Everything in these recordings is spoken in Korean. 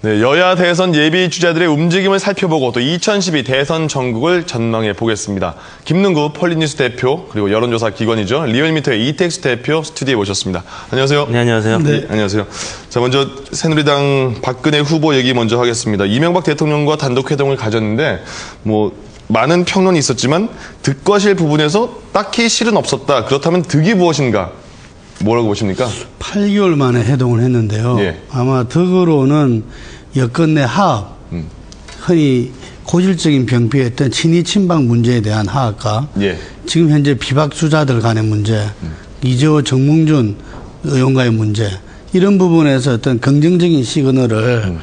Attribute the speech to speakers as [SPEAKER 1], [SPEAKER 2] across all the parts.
[SPEAKER 1] 네, 여야 대선 예비 주자들의 움직임을 살펴보고 또 2012 대선 전국을 전망해 보겠습니다. 김능구 폴리뉴스 대표 그리고 여론조사 기관이죠. 리얼미터의 이택수 대표 스튜디오에 모셨습니다. 안녕하세요.
[SPEAKER 2] 네, 안녕하세요.
[SPEAKER 1] 네, 안녕하세요. 자, 먼저 새누리당 박근혜 후보 얘기 먼저 하겠습니다. 이명박 대통령과 단독 회동을 가졌는데 많은 평론이 있었지만 득과실 부분에서 딱히 실은 없었다. 그렇다면 득이 무엇인가? 뭐라고 보십니까?
[SPEAKER 3] 8개월 만에 회동을 했는데요.
[SPEAKER 1] 예.
[SPEAKER 3] 아마 득으로는 여권 내 하합, 흔히 고질적인 병폐였던 친이 친박 문제에 대한 하합과
[SPEAKER 1] 예.
[SPEAKER 3] 지금 현재 비박주자들 간의 문제, 이재호 정몽준 의원과의 문제, 이런 부분에서 어떤 긍정적인 시그널을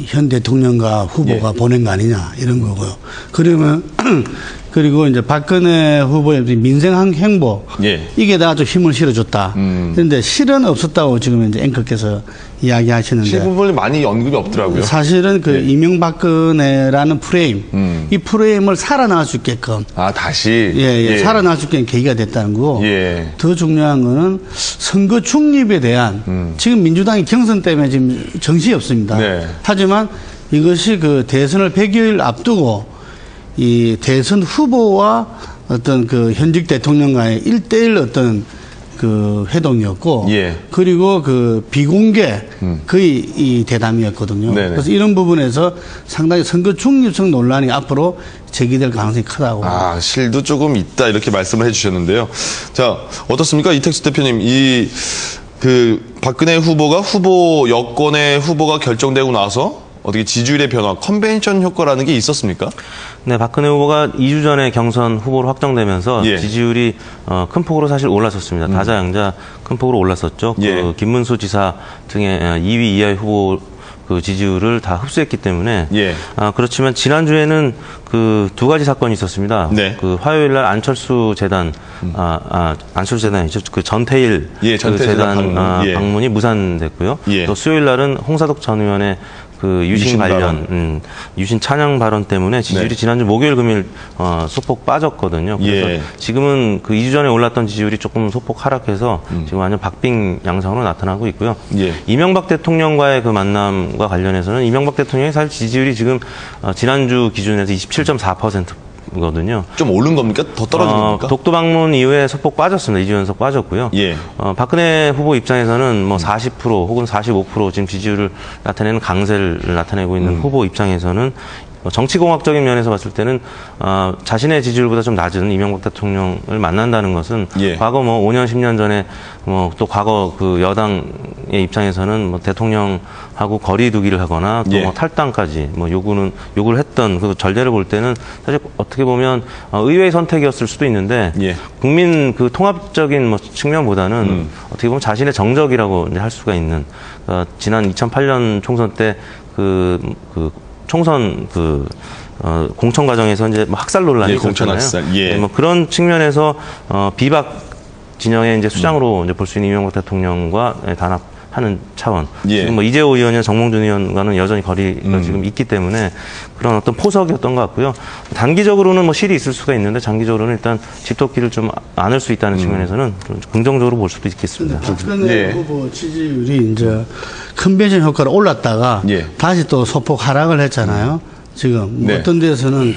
[SPEAKER 3] 현 대통령과 후보가
[SPEAKER 1] 예.
[SPEAKER 3] 보낸 거 아니냐 이런 거고요. 그러면 그리고 이제 박근혜 후보의 민생 행보
[SPEAKER 1] 예.
[SPEAKER 3] 이게 다 좀 힘을 실어줬다. 그런데 실은 없었다고 지금 이제 앵커께서 이야기하시는데
[SPEAKER 1] 실부분이 많이 언급이 없더라고요.
[SPEAKER 3] 사실은 그
[SPEAKER 1] 예.
[SPEAKER 3] 이명박근혜라는 프레임, 이 프레임을 살아날 수 있게끔
[SPEAKER 1] 다시
[SPEAKER 3] 예. 살아날 수 있게끔 계기가 됐다는 거고
[SPEAKER 1] 예.
[SPEAKER 3] 더 중요한 거는 선거 중립에 대한 지금 민주당이 경선 때문에 지금 정신이 없습니다.
[SPEAKER 1] 네.
[SPEAKER 3] 하지만 이것이 그 대선을 100일 앞두고 이 대선 후보와 어떤 그 현직 대통령과의 1대1 어떤 그 회동이었고
[SPEAKER 1] 예.
[SPEAKER 3] 그리고 그 비공개 거의 이 대담이었거든요.
[SPEAKER 1] 네네.
[SPEAKER 3] 그래서 이런 부분에서 상당히 선거 중립성 논란이 앞으로 제기될 가능성이 크다고.
[SPEAKER 1] 실도 조금 있다 이렇게 말씀을 해주셨는데요. 자, 어떻습니까? 이택수 대표님, 박근혜 후보가 여권의 후보가 결정되고 나서 어떻게 지지율의 변화, 컨벤션 효과라는 게 있었습니까?
[SPEAKER 2] 네, 박근혜 후보가 2주 전에 경선 후보로 확정되면서
[SPEAKER 1] 예.
[SPEAKER 2] 지지율이 큰 폭으로 사실 올랐었습니다. 다자양자 큰 폭으로 올랐었죠.
[SPEAKER 1] 예.
[SPEAKER 2] 김문수 지사 등의 2위 이하의 후보 그 지지율을 다 흡수했기 때문에
[SPEAKER 1] 예.
[SPEAKER 2] 그렇지만 지난주에는 그 두 가지 사건이 있었습니다.
[SPEAKER 1] 네.
[SPEAKER 2] 그 화요일 날 안철수 재단 안철수 재단이죠. 그 전태일
[SPEAKER 1] 예, 전태일
[SPEAKER 2] 재단
[SPEAKER 1] 방문. 예.
[SPEAKER 2] 방문이 무산됐고요.
[SPEAKER 1] 예.
[SPEAKER 2] 또 수요일 날은 홍사덕 전 의원의 그 유신 관련 유신 찬양 발언 때문에 지지율이
[SPEAKER 1] 네.
[SPEAKER 2] 지난주 목요일 금요일 소폭 빠졌거든요. 그래서
[SPEAKER 1] 예.
[SPEAKER 2] 지금은 그 2주 전에 올랐던 지지율이 조금 소폭 하락해서 지금 완전 박빙 양상으로 나타나고 있고요.
[SPEAKER 1] 예.
[SPEAKER 2] 이명박 대통령과의 그 만남과 관련해서는 이명박 대통령의 사실 지지율이 지금 지난주 기준에서 27.4%거든요.
[SPEAKER 1] 좀 오른 겁니까? 더 떨어진 겁니까?
[SPEAKER 2] 독도 방문 이후에 소폭 빠졌습니다. 2주 연속 빠졌고요.
[SPEAKER 1] 예.
[SPEAKER 2] 박근혜 후보 입장에서는 40% 혹은 45% 지금 지지율을 나타내는 강세를 나타내고 있는 후보 입장에서는 정치공학적인 면에서 봤을 때는 자신의 지지율보다 좀 낮은 이명박 대통령을 만난다는 것은
[SPEAKER 1] 예.
[SPEAKER 2] 과거 5년, 10년 전에 또 과거 그 여당의 입장에서는 대통령하고 거리두기를 하거나 또
[SPEAKER 1] 예.
[SPEAKER 2] 탈당까지 요구를 했던 그 전례를 볼 때는 사실 어떻게 보면 의외의 선택이었을 수도 있는데
[SPEAKER 1] 예. 국민
[SPEAKER 2] 그 통합적인 측면보다는 어떻게 보면 자신의 정적이라고 이제 할 수가 있는 지난 2008년 총선 때 총선 공천 과정에서 이제 학살 논란이
[SPEAKER 1] 공천
[SPEAKER 2] 있었잖아요.
[SPEAKER 1] 학살. 예.
[SPEAKER 2] 그런 측면에서 비박 진영의 이제 수장으로 이제 볼 수 있는 이명박 대통령과 단합하는 차원.
[SPEAKER 1] 예.
[SPEAKER 2] 지금 이재호 의원이나 정몽준 의원과는 여전히 거리가 지금 있기 때문에 그런 어떤 포석이었던 것 같고요. 단기적으로는 실이 있을 수가 있는데 장기적으로는 일단 집토끼를 좀 안을 수 있다는 측면에서는 좀 긍정적으로 볼 수도 있겠습니다.
[SPEAKER 3] 박근혜
[SPEAKER 1] 예.
[SPEAKER 3] 후보 지지율이 이제 컨벤션 효과로 올랐다가
[SPEAKER 1] 예.
[SPEAKER 3] 다시 또 소폭 하락을 했잖아요. 지금
[SPEAKER 1] 네.
[SPEAKER 3] 어떤 데서는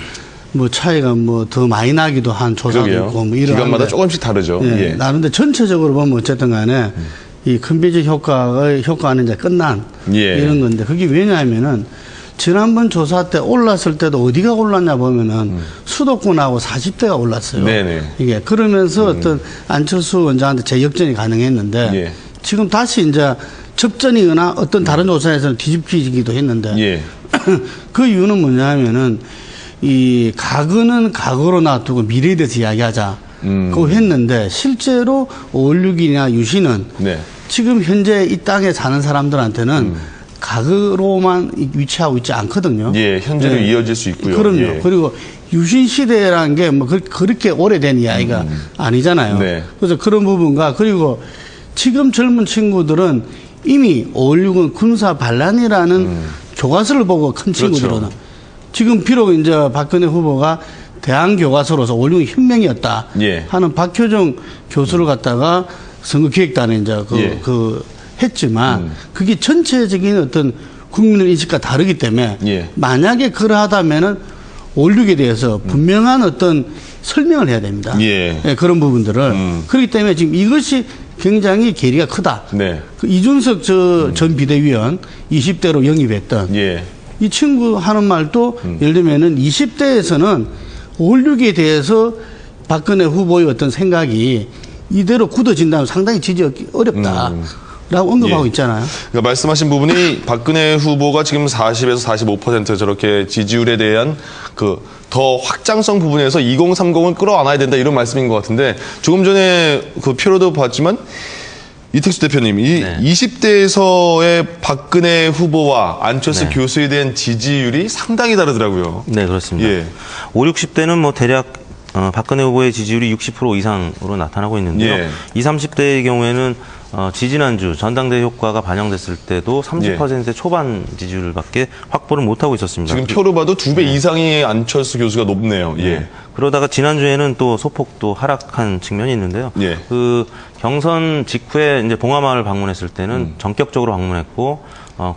[SPEAKER 3] 차이가 더 많이 나기도 한 조사도
[SPEAKER 1] 그러게요.
[SPEAKER 3] 있고 이런
[SPEAKER 1] 기관마다 조금씩 다르죠.
[SPEAKER 3] 예.
[SPEAKER 1] 예.
[SPEAKER 3] 나는데 전체적으로 보면 어쨌든 간에 이 컨벤션 효과는 이제 끝난
[SPEAKER 1] 예.
[SPEAKER 3] 이런 건데 그게 왜냐하면은 지난번 조사 때 올랐을 때도 어디가 올랐냐 보면은 수도권하고 40대가 올랐어요.
[SPEAKER 1] 네네.
[SPEAKER 3] 이게 그러면서 어떤 안철수 원장한테 재역전이 가능했는데
[SPEAKER 1] 예.
[SPEAKER 3] 지금 다시 이제 접전이거나 어떤 다른 조사에서는 뒤집히기도 했는데
[SPEAKER 1] 예.
[SPEAKER 3] 그 이유는 뭐냐 하면은 이 과거는 과거로 놔두고 미래에 대해서 이야기하자. 그거 했는데 실제로 5.16이나 유신은
[SPEAKER 1] 네.
[SPEAKER 3] 지금 현재 이 땅에 사는 사람들한테는 과거로만 위치하고 있지 않거든요.
[SPEAKER 1] 예, 현재로
[SPEAKER 3] 네.
[SPEAKER 1] 이어질 수 있고요.
[SPEAKER 3] 그럼요.
[SPEAKER 1] 예.
[SPEAKER 3] 그리고 유신 시대라는 게 그렇게 오래된 이야기가 아니잖아요.
[SPEAKER 1] 네.
[SPEAKER 3] 그래서 그런 부분과 그리고 지금 젊은 친구들은 이미 5.16은 군사 반란이라는 교과서를 보고 큰 친구들은
[SPEAKER 1] 그렇죠.
[SPEAKER 3] 지금 비록 이제 박근혜 후보가 대한 교과서로서 5.16이 혁명이었다
[SPEAKER 1] 예.
[SPEAKER 3] 하는 박효정 교수를 갖다가 선거기획단에 이제
[SPEAKER 1] 예.
[SPEAKER 3] 그 했지만 그게 전체적인 어떤 국민의 인식과 다르기 때문에
[SPEAKER 1] 예.
[SPEAKER 3] 만약에 그러하다면은 5.16에 대해서 분명한 어떤 설명을 해야 됩니다.
[SPEAKER 1] 예.
[SPEAKER 3] 예, 그런 부분들을. 그렇기 때문에 지금 이것이 굉장히 괴리가 크다.
[SPEAKER 1] 네.
[SPEAKER 3] 그 이준석 전 비대위원 20대로 영입했던
[SPEAKER 1] 예.
[SPEAKER 3] 이 친구 하는 말도 예를 들면은 20대에서는 5.16에 대해서 박근혜 후보의 어떤 생각이 이대로 굳어진다면 상당히 지지하기 어렵다라고 언급하고
[SPEAKER 1] 예.
[SPEAKER 3] 있잖아요.
[SPEAKER 1] 그러니까 말씀하신 부분이 박근혜 후보가 지금 40에서 45% 저렇게 지지율에 대한 그 더 확장성 부분에서 2030을 끌어안아야 된다 이런 말씀인 것 같은데 조금 전에 그 표로도 봤지만 이택수 대표님, 이
[SPEAKER 2] 네.
[SPEAKER 1] 20대에서의 박근혜 후보와 안철수
[SPEAKER 2] 네.
[SPEAKER 1] 교수에 대한 지지율이 상당히 다르더라고요.
[SPEAKER 2] 네, 그렇습니다.
[SPEAKER 1] 예.
[SPEAKER 2] 5, 60대는 뭐 대략 박근혜 후보의 지지율이 60% 이상으로 나타나고 있는데요.
[SPEAKER 1] 예.
[SPEAKER 2] 20, 30대의 경우에는 지지난주 전당대회 효과가 반영됐을 때도 30% 초반 지지율밖에 확보를 못하고 있었습니다.
[SPEAKER 1] 지금 표로 봐도 2배 이상이 안철수 교수가 높네요. 예.
[SPEAKER 2] 그러다가 지난주에는 또 소폭 또 하락한 측면이 있는데요.
[SPEAKER 1] 예.
[SPEAKER 2] 그 경선 직후에 이제 봉화마을 방문했을 때는 전격적으로 방문했고,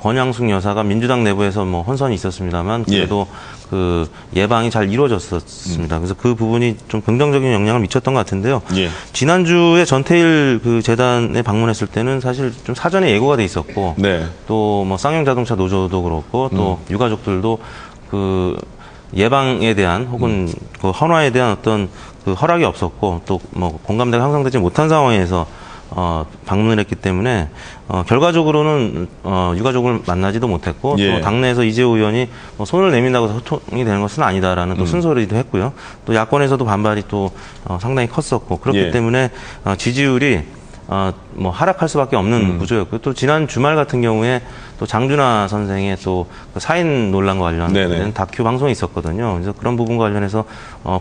[SPEAKER 2] 권양숙 여사가 민주당 내부에서 뭐 혼선이 있었습니다만 그래도 그 예방이 잘 이루어졌었습니다. 그래서 그 부분이 좀 긍정적인 영향을 미쳤던 것 같은데요.
[SPEAKER 1] 예.
[SPEAKER 2] 지난주에 전태일 그 재단에 방문했을 때는 사실 좀 사전에 예고가 돼 있었고,
[SPEAKER 1] 네.
[SPEAKER 2] 또 뭐 쌍용자동차 노조도 그렇고 또 유가족들도 그 예방에 대한 혹은 그 헌화에 대한 어떤 그 허락이 없었고 또 뭐 공감대가 형성되지 못한 상황에서 방문을 했기 때문에 결과적으로는 유가족을 만나지도 못했고
[SPEAKER 1] 예.
[SPEAKER 2] 또 당내에서 이재호 의원이 뭐 손을 내민다고 소통이 되는 것은 아니다라는 또 쓴소리도 했고요. 또 야권에서도 반발이 또 상당히 컸었고 그렇기
[SPEAKER 1] 예.
[SPEAKER 2] 때문에 지지율이 뭐 하락할 수밖에 없는 구조였고요. 또 지난 주말 같은 경우에 또 장준하 선생의 또 그 사인 논란과 관련된
[SPEAKER 1] 네네.
[SPEAKER 2] 다큐 방송이 있었거든요. 그래서 그런 부분과 관련해서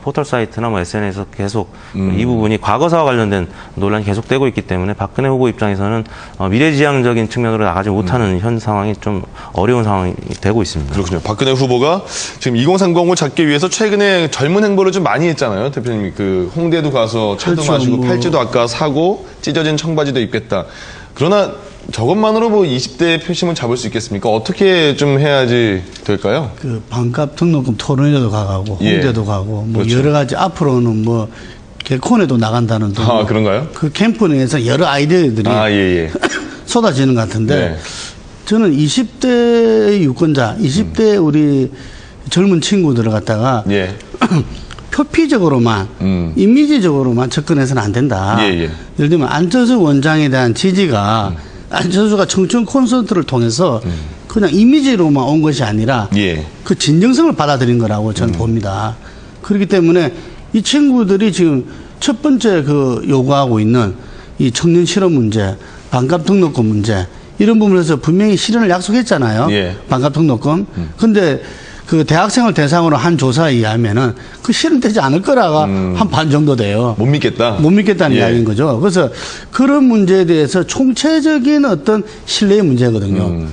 [SPEAKER 2] 포털 사이트나 뭐 SNS에서 계속 이 부분이 과거사와 관련된 논란이 계속되고 있기 때문에 박근혜 후보 입장에서는 미래지향적인 측면으로 나가지 못하는 현 상황이 좀 어려운 상황이 되고 있습니다.
[SPEAKER 1] 그렇군요. 박근혜 후보가 지금 2030을 잡기 위해서 최근에 젊은 행보를 좀 많이 했잖아요. 대표님, 그 홍대도 가서 차도
[SPEAKER 3] 그렇죠.
[SPEAKER 1] 마시고
[SPEAKER 3] 뭐.
[SPEAKER 1] 팔찌도 아까 사고 찢어진 청바지도 입겠다. 그러나 저것만으로 뭐 20대 표심을 잡을 수 있겠습니까? 어떻게 좀 해야지 될까요?
[SPEAKER 3] 그 반값 등록금 토론회도 가고
[SPEAKER 1] 예.
[SPEAKER 3] 홍대도 가고 뭐
[SPEAKER 1] 그렇죠.
[SPEAKER 3] 여러 가지 앞으로는 뭐 개콘에도 나간다는 등
[SPEAKER 1] 아, 그런가요?
[SPEAKER 3] 그 캠프 내에서 여러 아이디어들이
[SPEAKER 1] 아, 예, 예.
[SPEAKER 3] 쏟아지는 것 같은데
[SPEAKER 1] 네.
[SPEAKER 3] 저는 20대 유권자, 20대 우리 젊은 친구들을 갖다가
[SPEAKER 1] 예.
[SPEAKER 3] 표피적으로만 이미지적으로만 접근해서는 안 된다.
[SPEAKER 1] 예, 예.
[SPEAKER 3] 예를 들면 안철수 원장에 대한 지지가 안철수가 청춘 콘서트를 통해서 그냥 이미지로만 온 것이 아니라
[SPEAKER 1] 예.
[SPEAKER 3] 그 진정성을 받아들인 거라고 저는 봅니다. 그렇기 때문에 이 친구들이 지금 첫 번째 그 요구하고 있는 이 청년 실업 문제, 반값 등록금 문제 이런 부분에서 분명히 실현을 약속했잖아요.
[SPEAKER 1] 예.
[SPEAKER 3] 반값 등록금. 근데 그 대학생을 대상으로 한 조사에 의하면은 그 실현되지 않을 거라가 한 반 정도 돼요.
[SPEAKER 1] 못 믿겠다.
[SPEAKER 3] 못 믿겠다는
[SPEAKER 1] 예.
[SPEAKER 3] 이야기인 거죠. 그래서 그런 문제에 대해서 총체적인 어떤 신뢰의 문제거든요.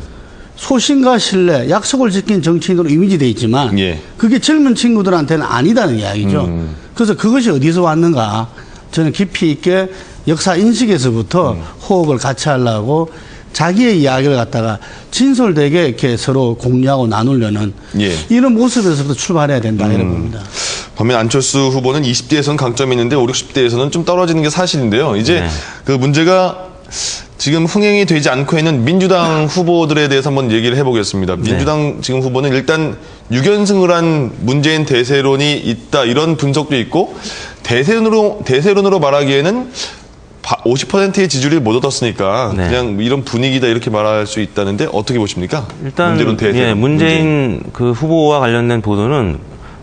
[SPEAKER 3] 소신과 신뢰, 약속을 지킨 정치인으로 이미지돼 있지만
[SPEAKER 1] 예.
[SPEAKER 3] 그게 젊은 친구들한테는 아니다는 이야기죠. 그래서 그것이 어디서 왔는가 저는 깊이 있게 역사 인식에서부터 호흡을 같이 하려고 자기의 이야기를 갖다가 진솔되게 이렇게 서로 공유하고 나누려는
[SPEAKER 1] 예.
[SPEAKER 3] 이런 모습에서부터 출발해야 된다 이런 겁니다.
[SPEAKER 1] 반면 안철수 후보는 20대에서는 강점이 있는데 5, 60대에서는 좀 떨어지는 게 사실인데요. 이제
[SPEAKER 2] 네.
[SPEAKER 1] 그 문제가 지금 흥행이 되지 않고 있는 민주당 후보들에 대해서 한번 얘기를 해보겠습니다. 민주당 지금 후보는 일단 6연승을 한 문재인 대세론이 있다 이런 분석도 있고 대세론으로 말하기에는 50%의 지지율을 못 얻었으니까
[SPEAKER 2] 네.
[SPEAKER 1] 그냥 이런 분위기다 이렇게 말할 수 있다는데 어떻게 보십니까?
[SPEAKER 2] 일단
[SPEAKER 1] 문제론 대세.
[SPEAKER 2] 예, 문재인 그 후보와 관련된 보도는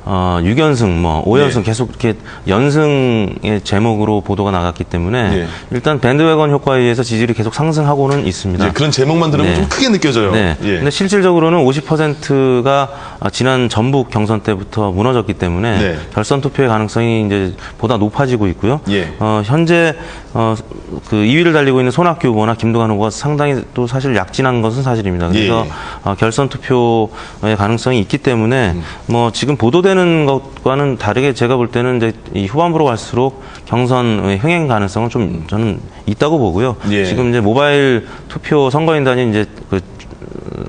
[SPEAKER 2] 6연승, 뭐 5연승
[SPEAKER 1] 예.
[SPEAKER 2] 계속 이렇게 연승의 제목으로 보도가 나갔기 때문에
[SPEAKER 1] 예.
[SPEAKER 2] 일단 밴드웨건 효과에 의해서 지지율이 계속 상승하고는 있습니다.
[SPEAKER 1] 이제 그런 제목만 들으면
[SPEAKER 2] 네.
[SPEAKER 1] 좀 크게 느껴져요.
[SPEAKER 2] 네.
[SPEAKER 1] 예.
[SPEAKER 2] 근데 실질적으로는 50%가 지난 전북 경선 때부터 무너졌기 때문에
[SPEAKER 1] 네.
[SPEAKER 2] 결선 투표의 가능성이 이제 보다 높아지고 있고요.
[SPEAKER 1] 예.
[SPEAKER 2] 현재 그 2위를 달리고 있는 손학규 후보나 김두관 후보가 상당히 또 사실 약진한 것은 사실입니다. 그래서
[SPEAKER 1] 예.
[SPEAKER 2] 결선 투표의 가능성이 있기 때문에 뭐 지금 보도된 우려되는 것과는 다르게 제가 볼 때는 이제 이 후반부로 갈수록 경선의 흥행 가능성은 좀 저는 있다고 보고요.
[SPEAKER 1] 예.
[SPEAKER 2] 지금 이제 모바일 투표 선거인단이 이제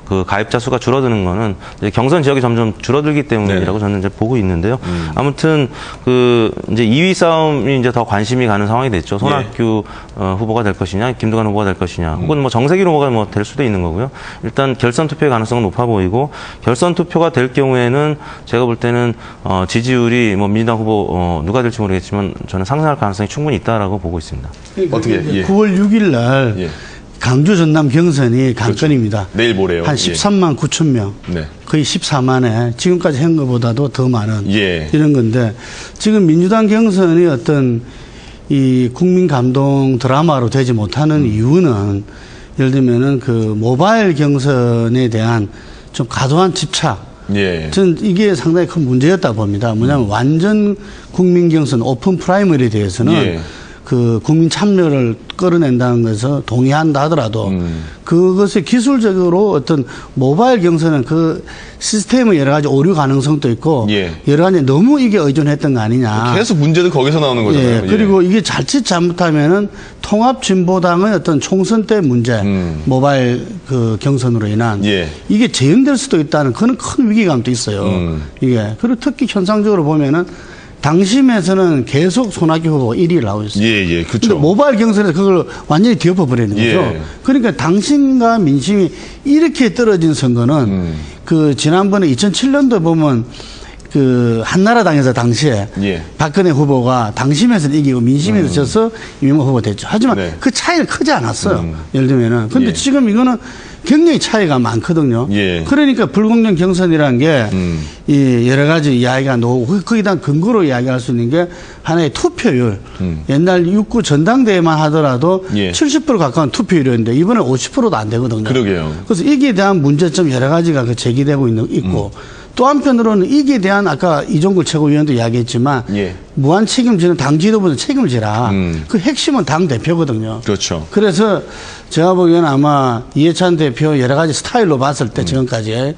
[SPEAKER 2] 그 가입자 수가 줄어드는 거는 이제 경선 지역이 점점 줄어들기 때문이라고 저는 이제 보고 있는데요. 아무튼 그 이제 2위 싸움이 이제 더 관심이 가는 상황이 됐죠. 손학규 후보가 될 것이냐, 김두관 후보가 될 것이냐, 혹은 뭐 정세균 후보가 뭐 될 수도 있는 거고요. 일단 결선 투표의 가능성은 높아 보이고 결선 투표가 될 경우에는 제가 볼 때는 지지율이 뭐 민주당 후보 누가 될지 모르겠지만 저는 상승할 가능성이 충분히 있다라고 보고 있습니다.
[SPEAKER 1] 어떻게? 예.
[SPEAKER 3] 9월 6일 날
[SPEAKER 1] 예.
[SPEAKER 3] 강주 전남 경선이 관건입니다.
[SPEAKER 1] 내일 모레요.
[SPEAKER 3] 한 13만 9천 명,
[SPEAKER 1] 네.
[SPEAKER 3] 거의 14만에 지금까지 한 것보다도 더 많은
[SPEAKER 1] 예.
[SPEAKER 3] 이런 건데 지금 민주당 경선이 어떤 이 국민 감동 드라마로 되지 못하는 이유는 예를 들면은 그 모바일 경선에 대한 좀 과도한 집착.
[SPEAKER 1] 예.
[SPEAKER 3] 저는 이게 상당히 큰 문제였다 봅니다. 뭐냐면 완전 국민 경선 오픈 프라이머리에 대해서는
[SPEAKER 1] 예.
[SPEAKER 3] 그 국민 참여를 끌어낸다는 것에서 동의한다 하더라도 그것이 기술적으로 어떤 모바일 경선은 그 시스템의 여러 가지 오류 가능성도 있고
[SPEAKER 1] 예.
[SPEAKER 3] 여러 가지 너무 이게 의존했던 거 아니냐.
[SPEAKER 1] 계속 문제도 거기서 나오는 거잖아요.
[SPEAKER 3] 예, 그리고 이게 자칫 잘못하면은 통합진보당의 어떤 총선 때 문제, 모바일 그 경선으로 인한
[SPEAKER 1] 예.
[SPEAKER 3] 이게 재현될 수도 있다는 그런 큰 위기감도 있어요. 이게 그리고 특히 현상적으로 보면은 당심에서는 계속 손학규 후보가 1위를 하고 있어요.
[SPEAKER 1] 예, 예,
[SPEAKER 3] 근데
[SPEAKER 1] 그렇죠.
[SPEAKER 3] 모바일 경선에서 그걸 완전히 뒤엎어버리는 거죠.
[SPEAKER 1] 예.
[SPEAKER 3] 그러니까 당심과 민심이 이렇게 떨어진 선거는 그 지난번에 2007년도 보면 그 한나라당에서 당시에
[SPEAKER 1] 예.
[SPEAKER 3] 박근혜 후보가 당심에서 이기고 민심에서 져서 이명박 후보 됐죠. 하지만
[SPEAKER 1] 네.
[SPEAKER 3] 그 차이는 크지 않았어요. 예를 들면은. 근데
[SPEAKER 1] 예.
[SPEAKER 3] 지금 이거는 굉장히 차이가 많거든요.
[SPEAKER 1] 예.
[SPEAKER 3] 그러니까 불공정 경선이라는 게 이 여러 가지 이야기가 나오고 거기다 근거로 이야기할 수 있는 게 하나의 투표율. 옛날 6구 전당대회만 하더라도
[SPEAKER 1] 예.
[SPEAKER 3] 70% 가까운 투표율이었는데 이번에 50%도 안 되거든요.
[SPEAKER 1] 그러게요.
[SPEAKER 3] 그래서 이기에 대한 문제점 여러 가지가 그 제기되고 있고 또 한편으로는 이기에 대한 아까 이종걸 최고위원도 이야기했지만
[SPEAKER 1] 예.
[SPEAKER 3] 무한 책임지는 당 지도부는 책임을 지라. 그 핵심은 당 대표거든요.
[SPEAKER 1] 그렇죠.
[SPEAKER 3] 그래서 제가 보기에는 아마 이해찬 대표 여러 가지 스타일로 봤을 때 지금까지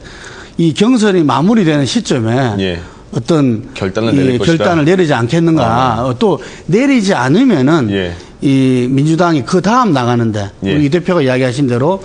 [SPEAKER 3] 이 경선이 마무리되는 시점에
[SPEAKER 1] 예.
[SPEAKER 3] 어떤
[SPEAKER 1] 결단을 내릴 것이다.
[SPEAKER 3] 결단을 내리지 않겠는가. 또 내리지 않으면은
[SPEAKER 1] 예.
[SPEAKER 3] 이 민주당이 그 다음 나가는데
[SPEAKER 1] 예.
[SPEAKER 3] 우리 이 대표가 이야기하신 대로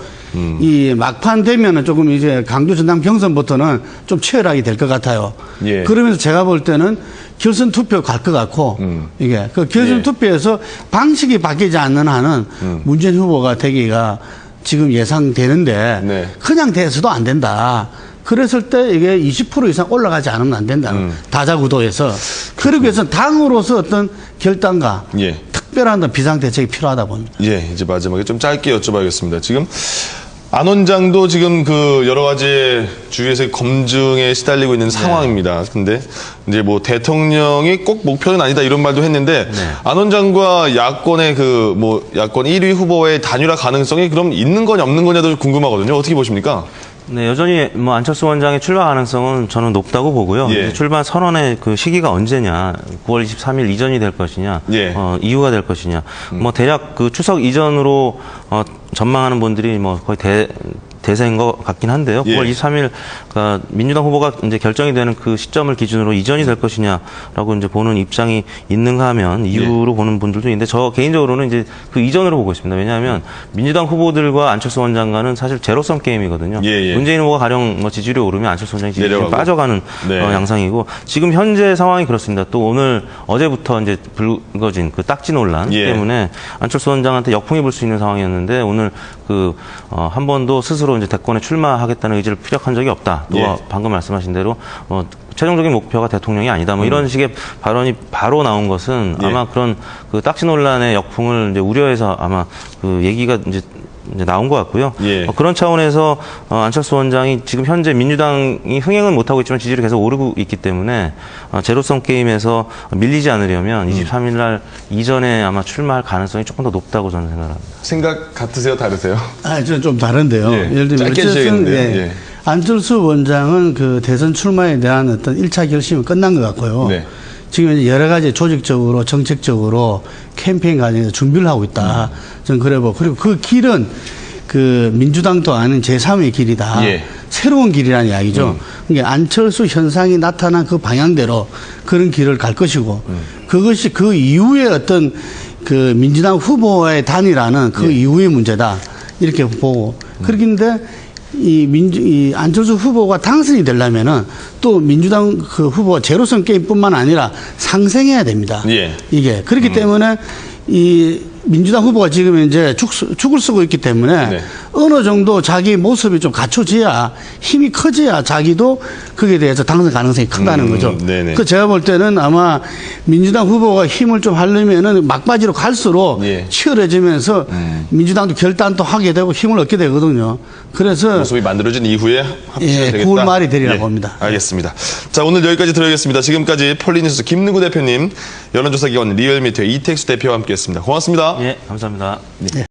[SPEAKER 3] 이 막판 되면은 조금 이제 강주 전남 경선부터는 좀 치열하게 될 것 같아요.
[SPEAKER 1] 예.
[SPEAKER 3] 그러면서 제가 볼 때는 결선 투표 갈 것 같고 이게 그 결선
[SPEAKER 1] 예.
[SPEAKER 3] 투표에서 방식이 바뀌지 않는 한은 문재인 후보가 되기가 지금 예상되는데
[SPEAKER 1] 네.
[SPEAKER 3] 그냥 돼서도 안 된다. 그랬을 때 이게 20% 이상 올라가지 않으면 안 된다는 다자구도에서 그러기 위해서 당으로서 어떤 결단과
[SPEAKER 1] 예.
[SPEAKER 3] 특별한 비상대책이 필요하다 봅니다.
[SPEAKER 1] 예, 이제 마지막에 좀 짧게 여쭤봐야겠습니다. 지금 안 원장도 지금 그 여러 가지 주위에서 검증에 시달리고 있는 상황입니다. 근데 이제 뭐 대통령이 꼭 목표는 아니다 이런 말도 했는데 안 원장과 야권의 그 뭐 야권 1위 후보의 단일화 가능성이 그럼 있는 거냐 없는 거냐도 궁금하거든요. 어떻게 보십니까?
[SPEAKER 2] 네, 여전히 뭐 안철수 원장의 출마 가능성은 저는 높다고 보고요.
[SPEAKER 1] 예.
[SPEAKER 2] 이제 출마 선언의 그 시기가 언제냐, 9월 23일 이전이 될 것이냐,
[SPEAKER 1] 예.
[SPEAKER 2] 이후가 될 것이냐, 뭐 대략 그 추석 이전으로 전망하는 분들이 뭐 거의 대세인 것 같긴 한데요.
[SPEAKER 1] 예.
[SPEAKER 2] 9월 23일 민주당 후보가 이제 결정이 되는 그 시점을 기준으로 이전이 될 것이냐라고 이제 보는 입장이 있는가 하면 이후로 보는 분들도 있는데 저 개인적으로는 이제 그 이전으로 보고 있습니다. 왜냐하면 민주당 후보들과 안철수 원장과는 사실 제로섬 게임이거든요.
[SPEAKER 1] 예, 예.
[SPEAKER 2] 문재인 후보가 가령 뭐 지지율이 오르면 안철수 원장이 지지율이
[SPEAKER 1] 내려가고.
[SPEAKER 2] 빠져가는
[SPEAKER 1] 네.
[SPEAKER 2] 양상이고 지금 현재 상황이 그렇습니다. 또 오늘 어제부터 이제 불거진 그 딱지 논란
[SPEAKER 1] 예.
[SPEAKER 2] 때문에 안철수 원장한테 역풍이 불 수 있는 상황이었는데 오늘 한 번도 스스로 이제 대권에 출마하겠다는 의지를 피력한 적이 없다. 또
[SPEAKER 1] 예.
[SPEAKER 2] 방금 말씀하신 대로 최종적인 목표가 대통령이 아니다. 뭐 이런 식의 발언이 바로 나온 것은
[SPEAKER 1] 예.
[SPEAKER 2] 아마 그런 그 딱지 논란의 역풍을 이제 우려해서 아마 그 얘기가 이제 나온 것 같고요.
[SPEAKER 1] 예.
[SPEAKER 2] 그런 차원에서 안철수 원장이 지금 현재 민주당이 흥행은 못하고 있지만 지지율이 계속 오르고 있기 때문에 제로섬 게임에서 밀리지 않으려면 23일 날 이전에 아마 출마할 가능성이 조금 더 높다고 저는 생각합니다.
[SPEAKER 1] 생각 같으세요? 다르세요?
[SPEAKER 3] 저는 좀 다른데요.
[SPEAKER 1] 예.
[SPEAKER 3] 예를 들면
[SPEAKER 1] 짧게
[SPEAKER 3] 어쨌든
[SPEAKER 1] 해주셔야겠는데요. 예.
[SPEAKER 3] 안철수 원장은 그 대선 출마에 대한 어떤 1차 결심은 끝난 것 같고요.
[SPEAKER 1] 네.
[SPEAKER 3] 지금 이제 여러 가지 조직적으로 정책적으로 캠페인 과정에서 준비를 하고 있다. 저는 그래 보고 그리고 그 길은 그 민주당도 아닌 제3의 길이다.
[SPEAKER 1] 예.
[SPEAKER 3] 새로운 길이라는 이야기죠. 그러니까 안철수 현상이 나타난 그 방향대로 그런 길을 갈 것이고 그것이 그 이후에 어떤 그 민주당 후보와의 단일화는 그 이후의 문제다. 이렇게 보고 그렇긴데 이 안철수 후보가 당선이 되려면은 또 민주당 그 후보가 제로섬 게임뿐만 아니라 상생해야 됩니다.
[SPEAKER 1] 예.
[SPEAKER 3] 이게 그렇기 때문에 이 민주당 후보가 지금 이제 죽을 쓰고 있기 때문에
[SPEAKER 1] 네.
[SPEAKER 3] 어느 정도 자기 모습이 좀 갖춰져야 힘이 커져야 자기도 거기에 대해서 당선 가능성이 크다는 거죠.
[SPEAKER 1] 네네.
[SPEAKER 3] 그 제가 볼 때는 아마 민주당 후보가 힘을 좀 하려면은 막바지로 갈수록
[SPEAKER 1] 예.
[SPEAKER 3] 치열해지면서 민주당도 결단도 하게 되고 힘을 얻게 되거든요. 그래서
[SPEAKER 1] 모습이 만들어진 이후에 합치면
[SPEAKER 3] 예,
[SPEAKER 1] 되겠다.
[SPEAKER 3] 9월 말이 되리라
[SPEAKER 1] 예,
[SPEAKER 3] 봅니다.
[SPEAKER 1] 알겠습니다. 자, 오늘 여기까지 들어야겠습니다. 지금까지 폴리뉴스 김능구 대표님, 여론조사기관 리얼미터의 이택수 대표와 함께했습니다. 고맙습니다.
[SPEAKER 2] 예, 감사합니다.
[SPEAKER 3] 예.